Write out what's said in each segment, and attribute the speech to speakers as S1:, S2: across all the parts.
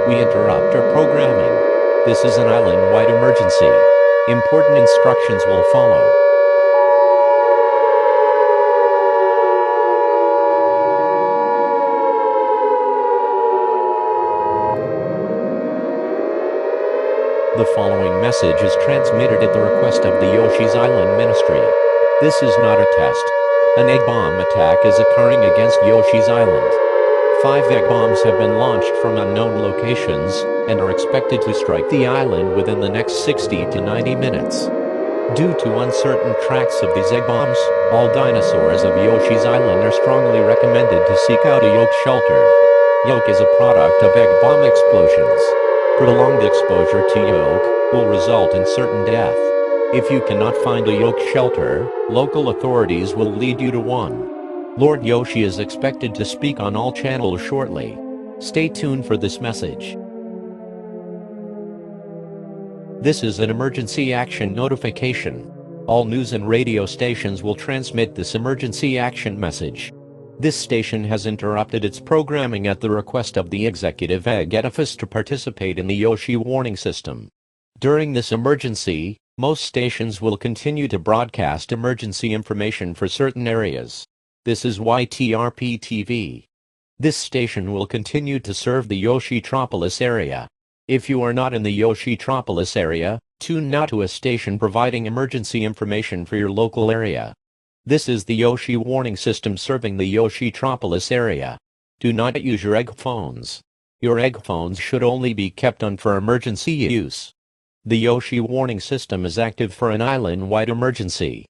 S1: We interrupt our programming. This is an island-wide emergency. Important instructions will follow. The following message is transmitted at the request of the Yoshi's Island Ministry. This is not a test. An egg bomb attack is occurring against Yoshi's Island. 5 egg bombs have been launched from unknown locations and are expected to strike the island within the next 60 to 90 minutes. Due to uncertain tracks of these egg bombs, all dinosaurs of Yoshi's Island are strongly recommended to seek out a yolk shelter. Yolk is a product of egg bomb explosions. Prolonged exposure to yolk will result in certain death. If you cannot find a yolk shelter, local authorities will lead you to one. Lord Yoshi is expected to speak on all channels shortly. Stay tuned for this message. This is an emergency action notification. All news and radio stations will transmit this emergency action message. This station has interrupted its programming at the request of the executive egg edifice to participate in the Yoshi warning system. During this emergency, most stations will continue to broadcast emergency information for certain areas. This is YTRP TV. This station will continue to serve the Yoshi-tropolis area. If you are not in the Yoshi-tropolis area, tune now to a station providing emergency information for your local area. This is the Yoshi warning system serving the Yoshi-tropolis area. Do not use your egg phones. Your egg phones should only be kept on for emergency use. The Yoshi warning system is active for an island-wide emergency.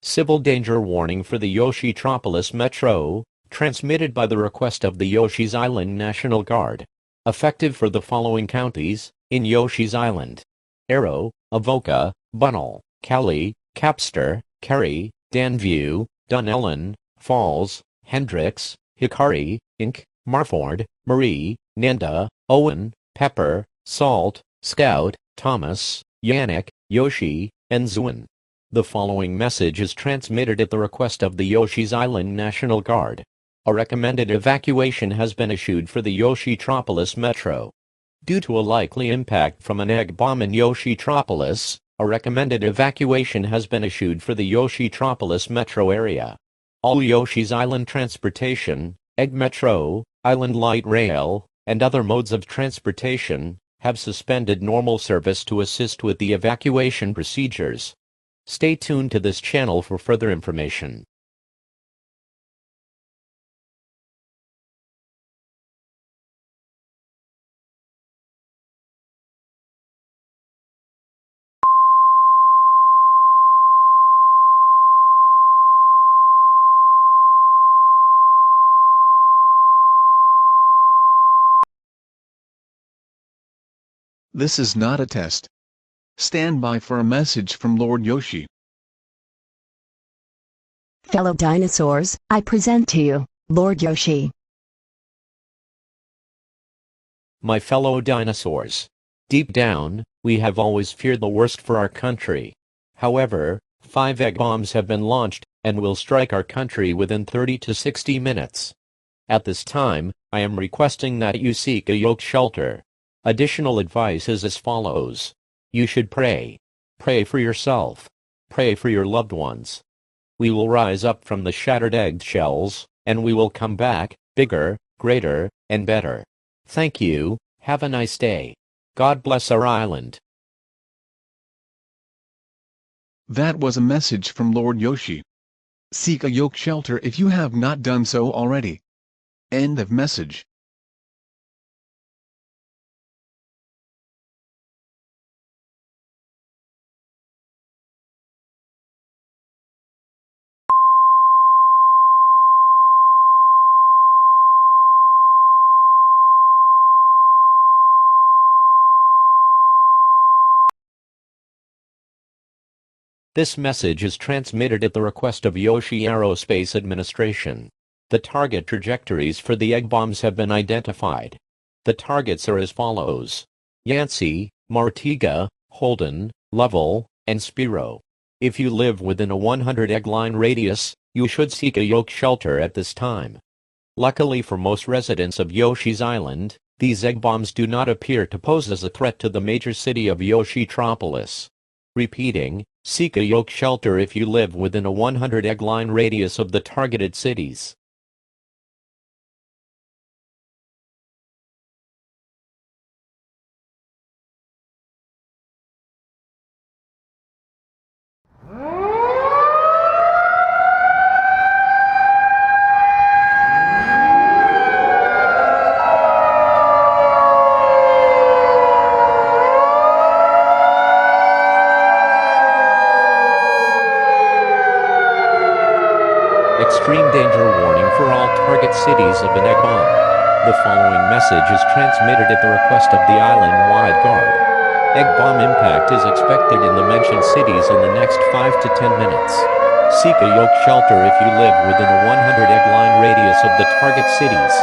S1: Civil danger warning for the Yoshi-tropolis Metro, transmitted by the request of the Yoshi's Island National Guard. Effective for the following counties, in Yoshi's Island: Arrow, Avoca, Bunnell, Cali, Capster, Cary, Danview, Dunellen, Falls, Hendricks, Hickory, Inc., Marford, Marie, Nanda, Owen, Pepper, Salt, Scout, Thomas, Yannick, Yoshi, and Zuen. The following message is transmitted at the request of the Yoshi's Island National Guard. A recommended evacuation has been issued for the Yoshi-tropolis Metro. Due to a likely impact from an egg bomb in Yoshi-tropolis, a recommended evacuation has been issued for the Yoshi-tropolis Metro area. All Yoshi's Island transportation, Egg Metro, Island Light Rail, and other modes of transportation have suspended normal service to assist with the evacuation procedures. Stay tuned to this channel for further information.
S2: This is not a test. Stand by for a message from Lord Yoshi.
S3: Fellow dinosaurs, I present to you, Lord Yoshi.
S1: My fellow dinosaurs. Deep down, we have always feared the worst for our country. However, 5 egg bombs have been launched and will strike our country within 30 to 60 minutes. At this time, I am requesting that you seek a yolk shelter. Additional advice is as follows. You should pray. Pray for yourself. Pray for your loved ones. We will rise up from the shattered egg shells, and we will come back, bigger, greater, and better. Thank you. Have a nice day. God bless our island.
S2: That was a message from Lord Yoshi. Seek a yolk shelter if you have not done so already. End of message.
S1: This message is transmitted at the request of Yoshi Aerospace Administration. The target trajectories for the egg bombs have been identified. The targets are as follows: Yancey, Martiga, Holden, Lovell, and Spiro. If you live within a 100 egg line radius, you should seek a yoke shelter at this time. Luckily for most residents of Yoshi's Island, these egg bombs do not appear to pose as a threat to the major city of Yoshi-tropolis. Repeating, seek a yoke shelter if you live within a 100 egg line radius of the targeted cities. Extreme danger warning for all target cities of an egg bomb. The following message is transmitted at the request of the island-wide guard. Egg bomb impact is expected in the mentioned cities in the next 5 to 10 minutes. Seek a yoke shelter if you live within a 100 egg line radius of the target cities.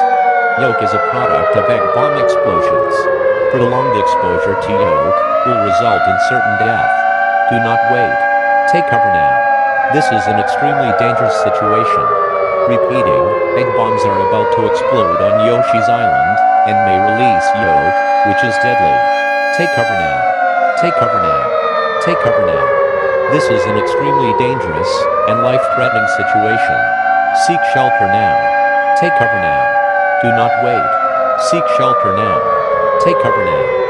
S1: Yoke is a product of egg bomb explosions. Prolonged exposure to yoke will result in certain death. Do not wait. Take cover now. This is an extremely dangerous situation. Repeating, egg bombs are about to explode on Yoshi's Island, and may release yoke, which is deadly. Take cover now. Take cover now. Take cover now. This is an extremely dangerous and life-threatening situation. Seek shelter now. Take cover now. Do not wait. Seek shelter now. Take cover now.